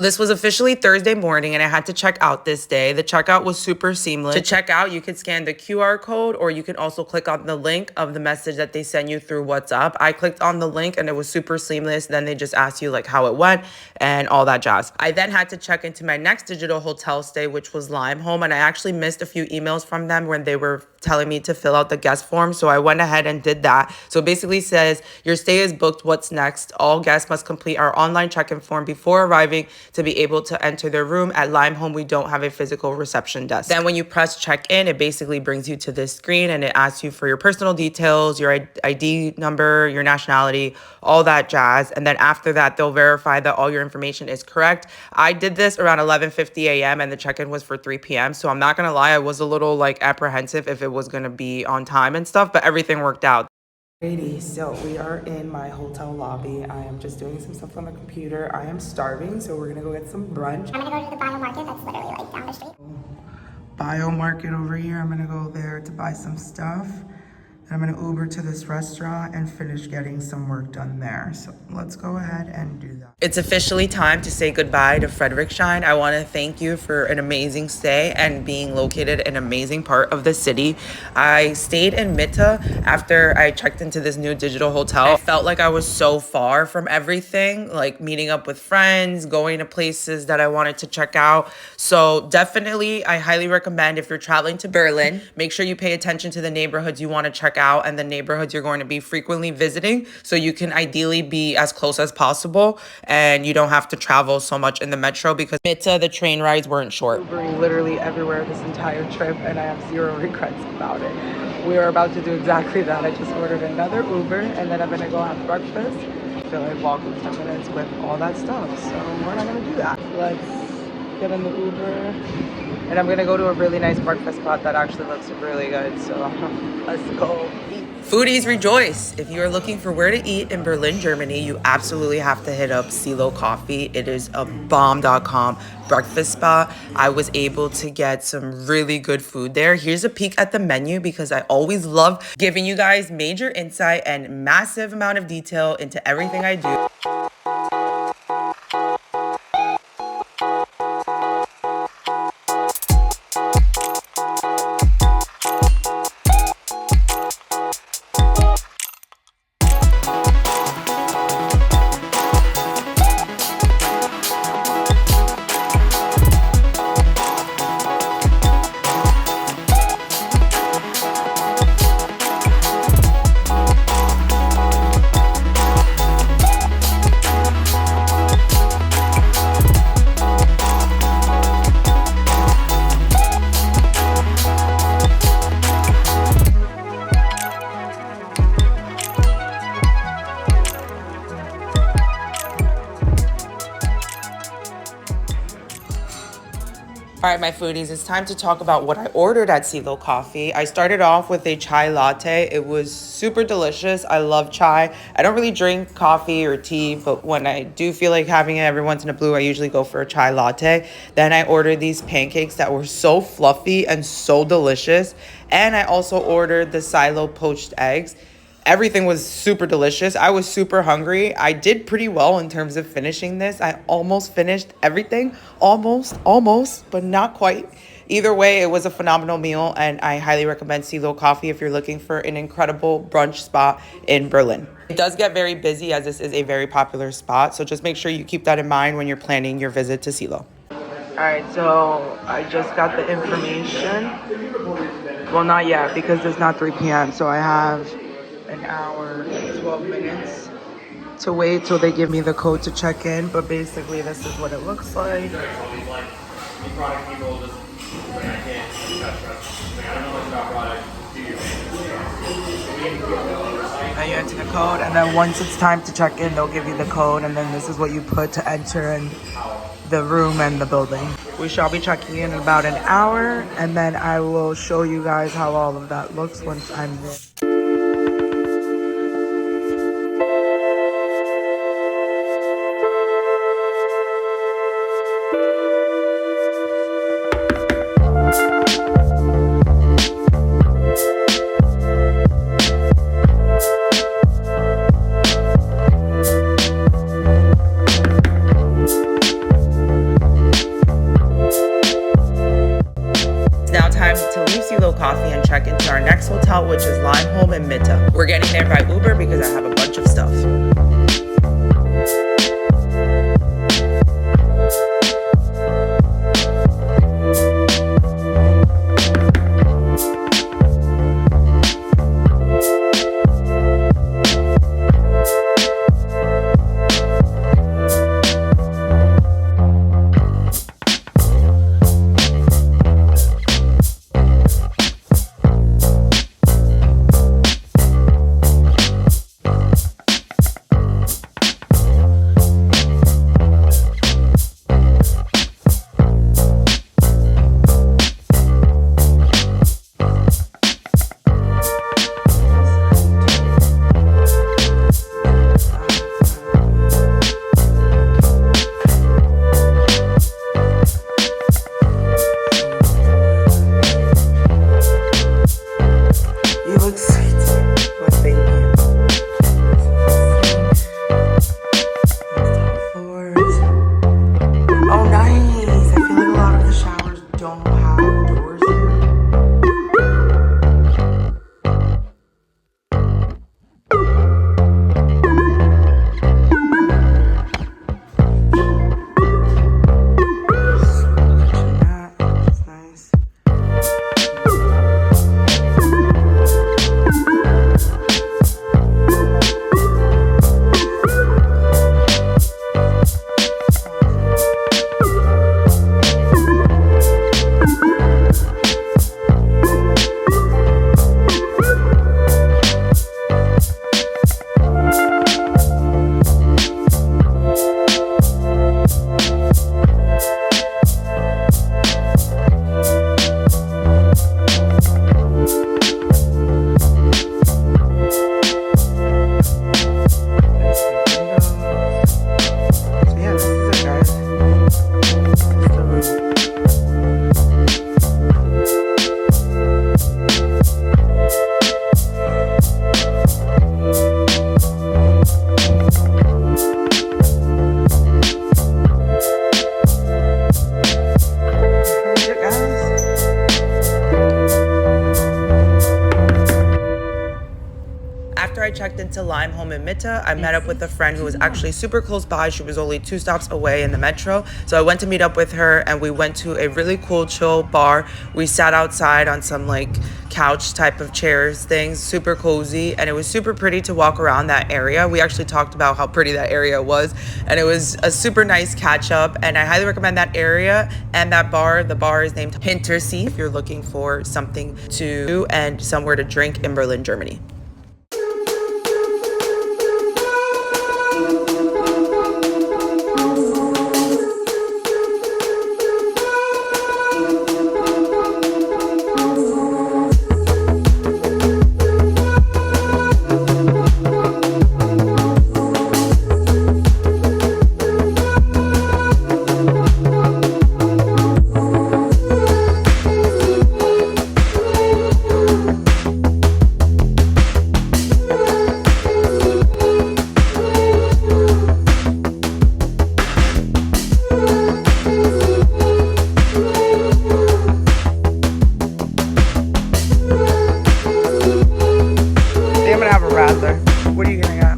This was officially Thursday morning and I had to check out this day. The checkout was super seamless. To check out, you could scan the QR code or you can also click on the link of the message that they send you through WhatsApp. I clicked on the link and it was super seamless. Then they just asked you like how it went and all that jazz. I then had to check into my next digital hotel stay, which was Limehome, and I actually missed a few emails from them when they were telling me to fill out the guest form. So I went ahead and did that. So it basically says your stay is booked. What's next? All guests must complete our online check-in form before arriving to be able to enter their room. At Limehome, we don't have a physical reception desk. Then when you press check in, it basically brings you to this screen and it asks you for your personal details, your ID number, your nationality, all that jazz. And then after that, they'll verify that all your information is correct. I did this around 11:50 a.m. and the check-in was for 3 p.m. So I'm not gonna lie, I was a little like apprehensive if it was gonna be on time and stuff, but everything worked out. Alrighty, so we are in my hotel lobby. I am just doing some stuff on the computer. I am starving, so we're gonna go get some brunch. I'm gonna go to the Bio Market that's literally like down the street. Bio Market over here. I'm gonna go there to buy some stuff. And I'm gonna Uber to this restaurant and finish getting some work done there. So let's go ahead and do that. It's officially time to say goodbye to Friedrichshain. I wanna thank you for an amazing stay and being located in an amazing part of the city. I stayed in Mitte after I checked into this new digital hotel. I felt like I was so far from everything, like meeting up with friends, going to places that I wanted to check out. So definitely, I highly recommend if you're traveling to Berlin, make sure you pay attention to the neighborhoods you wanna check out and the neighborhoods you're going to be frequently visiting so you can ideally be as close as possible and you don't have to travel so much in the metro because Mitte, the train rides weren't short. Ubering literally everywhere this entire trip and I have zero regrets about it. We are about to do exactly that. I just ordered another Uber and then I'm gonna go have breakfast. I feel like walking 10 minutes with all that stuff, so we're not gonna do that. Let's get in the Uber. And I'm gonna go to a really nice breakfast spot that actually looks really good. So let's go eat. Foodies rejoice! If you are looking for where to eat in Berlin, Germany, you absolutely have to hit up CeeLo Coffee. It is a bomb.com breakfast spot. I was able to get some really good food there. Here's a peek at the menu because I always love giving you guys major insight and massive amount of detail into everything I do. All right, my foodies, it's time to talk about what I ordered at CeeLo Coffee. I started off with a chai latte. It was super delicious. I love chai. I don't really drink coffee or tea, but when I do feel like having it every once in a blue, I usually go for a chai latte. Then I ordered these pancakes that were so fluffy and so delicious. And I also ordered the silo poached eggs. Everything was super delicious. I was super hungry. I did pretty well in terms of finishing this. I almost finished everything. Almost, but not quite. Either way, it was a phenomenal meal, and I highly recommend CeeLo Coffee if you're looking for an incredible brunch spot in Berlin. It does get very busy as this is a very popular spot, so just make sure you keep that in mind when you're planning your visit to CeeLo. All right, so I just got the information. Well, not yet because it's not 3 p.m., so I have an hour, 12 minutes to wait till they give me the code to check in. But basically, this is what it looks like. And you enter the code, and then once it's time to check in, they'll give you the code, and then this is what you put to enter in the room and the building. We shall be checking in about an hour, and then I will show you guys how all of that looks once I'm there. leave CeeLo Coffee and check into our next hotel, which is Limeholm in Mitte. We're getting there by Uber because I have a bunch of stuff. I checked into Limeholm in Mitte, I met up with a friend who was actually super close by. She was only 2 stops away in the metro. So I went to meet up with her and we went to a really cool chill bar. We sat outside on some like couch type of chairs things, super cozy, and it was super pretty to walk around that area. We actually talked about how pretty that area was, and it was a super nice catch up, and I highly recommend that area and that bar. The bar is named Hintersee if you're looking for something to do and somewhere to drink in Berlin, Germany. What are you gonna get?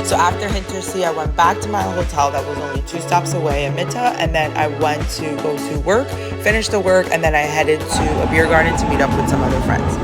So after Hintersee, I went back to my hotel that was only 2 stops away in Mitte, and then I went to go to work, finish the work, and then I headed to a beer garden to meet up with some other friends.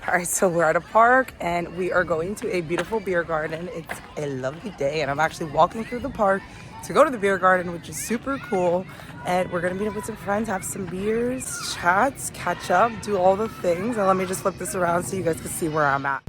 All right, so we're at a park and we are going to a beautiful beer garden. It's a lovely day and I'm actually walking through the park to go to the beer garden, which is super cool. And we're gonna meet up with some friends, have some beers, chats, catch up, do all the things. And let me just flip this around so you guys can see where I'm at.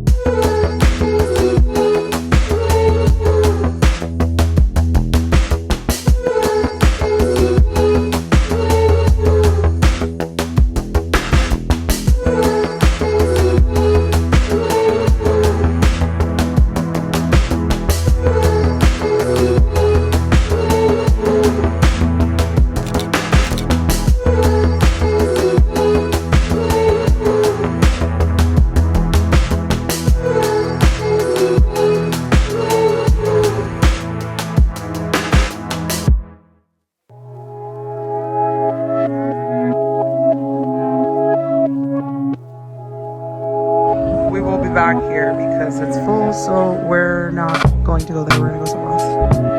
back here because it's full, so we're not going to go there. We're gonna go somewhere else.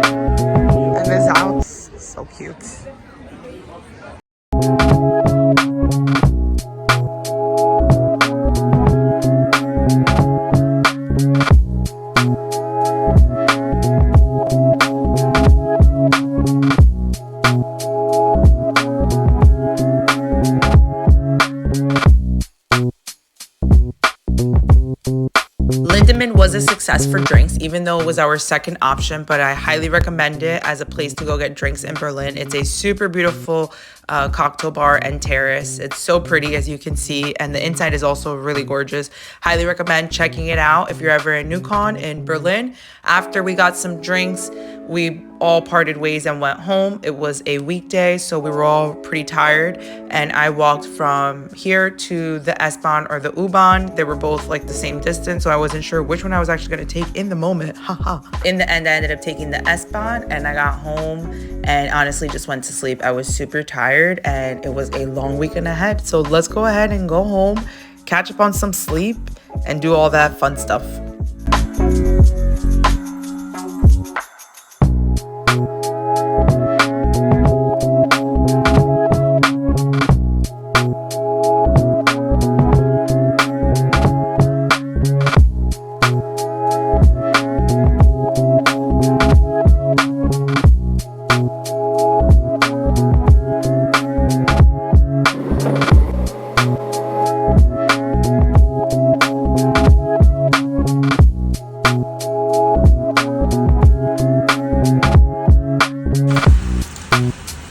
And this house is so cute. Lindemann was a success for drinks, even though it was our second option, but I highly recommend it as a place to go get drinks in Berlin. It's a super beautiful cocktail bar and terrace. It's so pretty, as you can see, and the inside is also really gorgeous. Highly recommend checking it out if you're ever in Newcon in Berlin. After we got some drinks, we all parted ways and went home. It was a weekday, so we were all pretty tired, and I walked from here to the S-Bahn or the U-Bahn. They were both like the same distance, so I wasn't sure which one I was actually going to take in the moment. Haha. In the end, I ended up taking the S-Bahn, and I got home and honestly just went to sleep. I was super tired, and it was a long weekend ahead, so let's go ahead and go home, catch up on some sleep, and do all that fun stuff.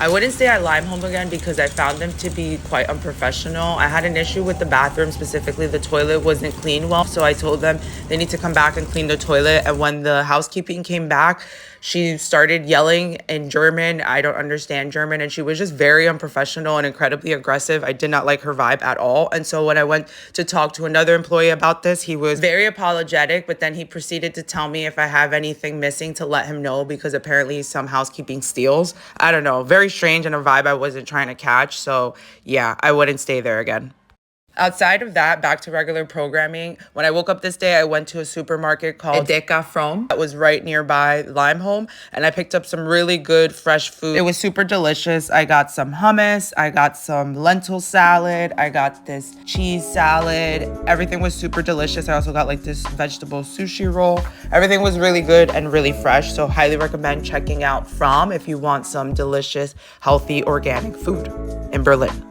I wouldn't say I lime home again because I found them to be quite unprofessional. I had an issue with the bathroom, specifically the toilet wasn't cleaned well, so I told them they need to come back and clean the toilet. And when the housekeeping came back, she started yelling in German. I don't understand German, and she was just very unprofessional and incredibly aggressive. I did not like her vibe at all. And so when I went to talk to another employee about this, he was very apologetic, but then he proceeded to tell me if I have anything missing to let him know, because apparently some housekeeping steals. I don't know, very strange and a vibe I wasn't trying to catch. So yeah, I wouldn't stay there again. Outside of that, back to regular programming. When I woke up this day, I went to a supermarket called Edeka From that was right nearby Limehome, and I picked up some really good fresh food. It was super delicious. I got some hummus, I got some lentil salad, I got this cheese salad. Everything was super delicious. I also got like this vegetable sushi roll. Everything was really good and really fresh, so highly recommend checking out From if you want some delicious, healthy, organic food in Berlin.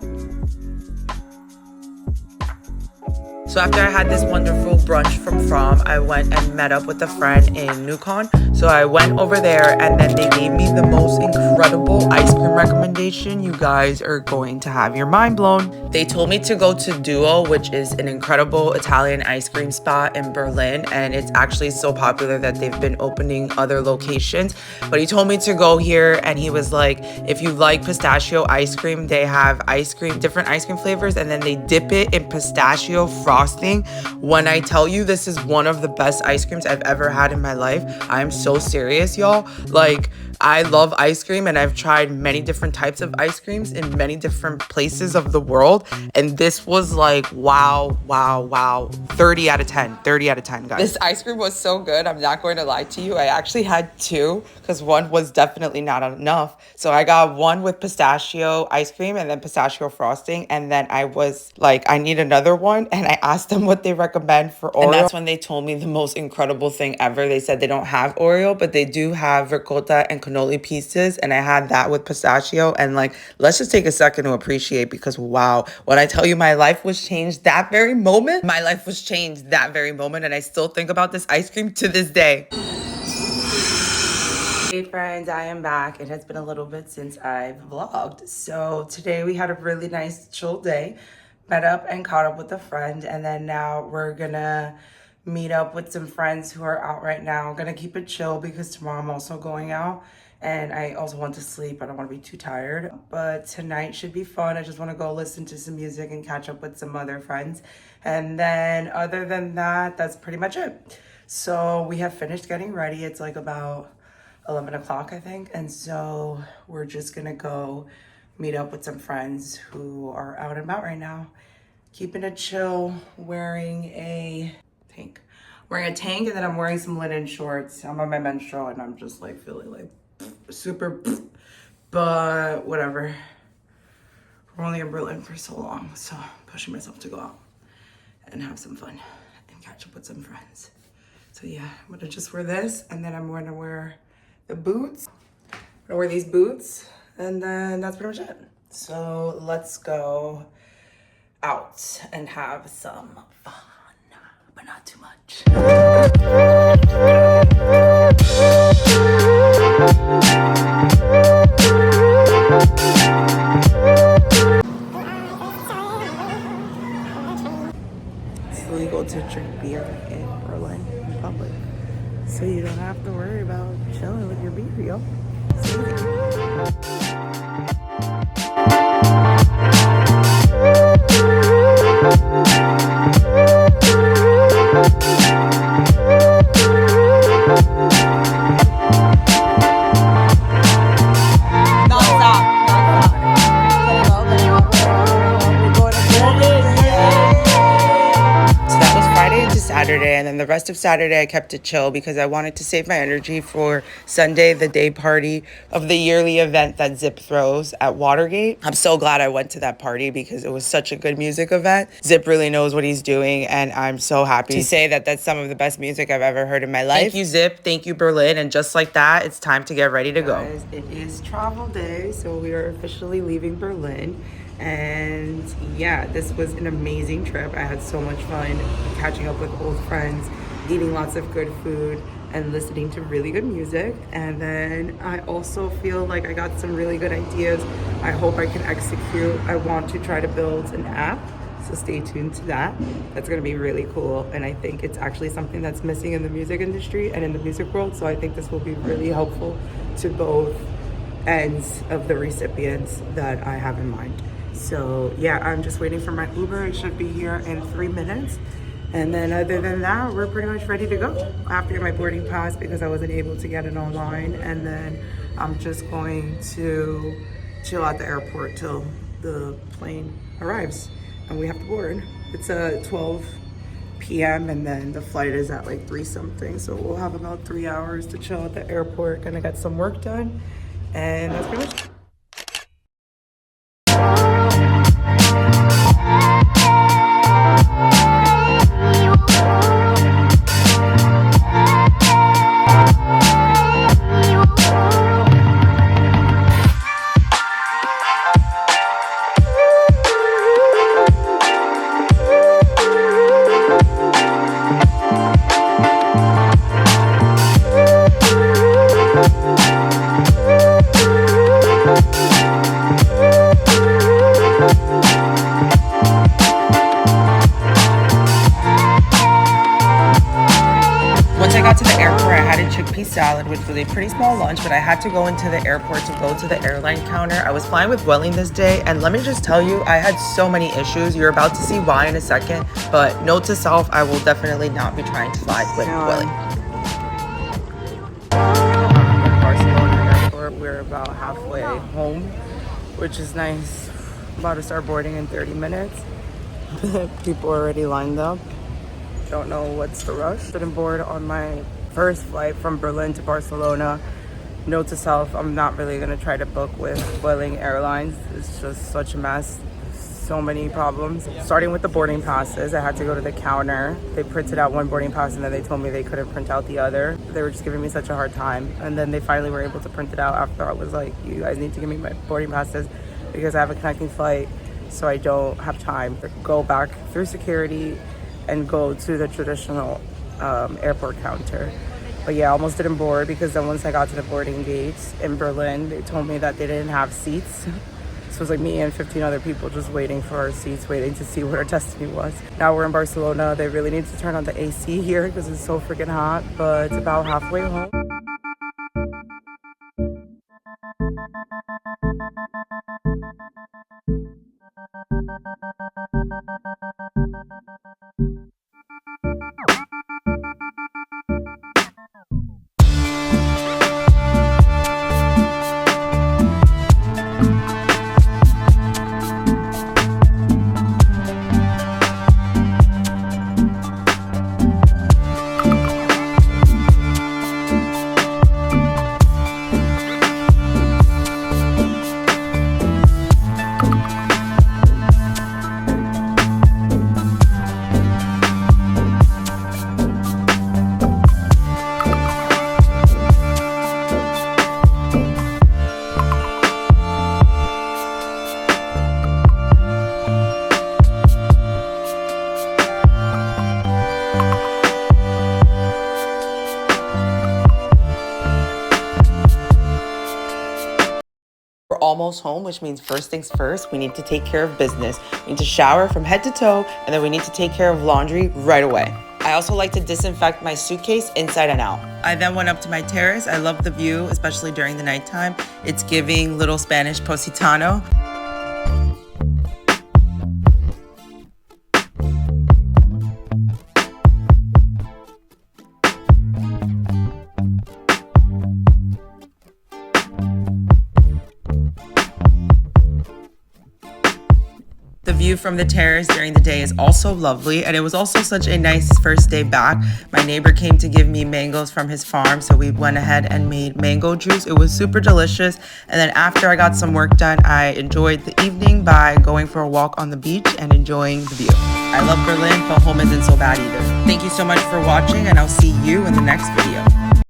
So after I had this wonderful brunch from, I went and met up with a friend in Newcon. So I went over there, and then they gave me the most incredible ice cream recommendation. You guys are going to have your mind blown. They told me to go to Duo, which is an incredible Italian ice cream spot in Berlin. And it's actually so popular that they've been opening other locations. But he told me to go here, and he was like, if you like pistachio ice cream, they have ice cream, different ice cream flavors, and then they dip it in pistachio frosting. When I tell you this is one of the best ice creams I've ever had in my life, I'm so serious, y'all. Like, I love ice cream, and I've tried many different types of ice creams in many different places of the world, and this was like wow, 30 out of 10 guys. This ice cream was so good, I'm not going to lie to you. I actually had two because one was definitely not enough, so I got one with pistachio ice cream and then pistachio frosting, and then I was like, I need another one, and I asked them what they recommend for Oreo, and that's when they told me the most incredible thing ever. They said they don't have Oreo, but they do have ricotta and cannoli pieces, and I had that with pistachio. And like, let's just take a second to appreciate, because wow, when I tell you my life was changed that very moment, my life was changed that very moment, and I still think about this ice cream to this day. Hey friends, I am back. It has been a little bit since I've vlogged. So today we had a really nice chill day. Met up and caught up with a friend, and then now we're gonna meet up with some friends who are out right now. I'm gonna keep it chill because tomorrow I'm also going out, and I also want to sleep. I don't want to be too tired, but tonight should be fun. I just want to go listen to some music and catch up with some other friends, and then other than that, that's pretty much it. So we have finished getting ready. It's like about 11 o'clock, I think, and so we're just gonna go meet up with some friends who are out and about right now, keeping it chill, wearing a pink wearing a tank, and then I'm wearing some linen shorts. I'm on my menstrual, and I'm just like feeling like super, but whatever. We're only in Berlin for so long, so I'm pushing myself to go out and have some fun and catch up with some friends. So yeah, I'm gonna just wear this, and then I'm gonna wear the boots. I'm gonna wear these boots, and then that's pretty much it. So let's go out and have some fun, but not too much. It's legal to drink beer in Berlin in public, so you don't have to worry about chilling with your beer, yo. Saturday, and then the rest of Saturday I kept it chill because I wanted to save my energy for Sunday, the day party of the yearly event that Zip throws at Watergate. I'm so glad I went to that party because it was such a good music event. Zip really knows what he's doing, and I'm so happy to say that that's some of the best music I've ever heard in my life. Thank you, Zip. Thank you, Berlin. And just like that, it's time to get ready to go. Guys, it is travel day, so we are officially leaving Berlin. And yeah, this was an amazing trip. I had so much fun catching up with old friends, eating lots of good food, and listening to really good music. And then I also feel like I got some really good ideas I hope I can execute. I want to try to build an app, so stay tuned to that. That's gonna be really cool, and I think it's actually something that's missing in the music industry and in the music world, so I think this will be really helpful to both ends of the recipients that I have in mind. So yeah, I'm just waiting for my Uber. It should be here in 3 minutes. And then other than that, we're pretty much ready to go. I have to get my boarding pass because I wasn't able to get it online. And then I'm just going to chill at the airport till the plane arrives and we have to board. It's 12 p.m. and then the flight is at like 3 something. So we'll have about 3 hours to chill at the airport. Gonna get some work done. And that's pretty much it. Salad, which was a pretty small lunch, but I had to go into the airport to go to the airline counter. I was flying with Vueling this day, and let me just tell you, I had so many issues. You're about to see why in a second, but note to self, I will definitely not be trying to fly with Vueling. Barcelona airport, we're about halfway home, which is nice. About to start boarding in 30 minutes. People already lined up. Don't know what's the rush. Didn't board on my first flight from Berlin to Barcelona. Note to self, I'm not really gonna try to book with Vueling Airlines. It's just such a mess. So many problems. Starting with the boarding passes, I had to go to the counter. They printed out one boarding pass and then they told me they couldn't print out the other. They were just giving me such a hard time. And then they finally were able to print it out after I was like, you guys need to give me my boarding passes because I have a connecting flight, so I don't have time to go back through security and go to the traditional airport counter. But yeah, I almost didn't board because then once I got to the boarding gates in Berlin, they told me that they didn't have seats. So it was like me and 15 other people just waiting for our seats, waiting to see what our destiny was. Now we're in Barcelona. They really need to turn on the AC here because it's so freaking hot, but it's about halfway home. almost home, which means first things first, we need to take care of business. We need to shower from head to toe, and then we need to take care of laundry right away. I also like to disinfect my suitcase inside and out. I then went up to my terrace. I love the view, especially during the nighttime. It's giving little Spanish Positano. The view from the terrace during the day is also lovely, and it was also such a nice first day back. My neighbor came to give me mangoes from his farm, so we went ahead and made mango juice. It was super delicious, and then after I got some work done, I enjoyed the evening by going for a walk on the beach and enjoying the view. I love Berlin, but home isn't so bad either. Thank you so much for watching, and I'll see you in the next video.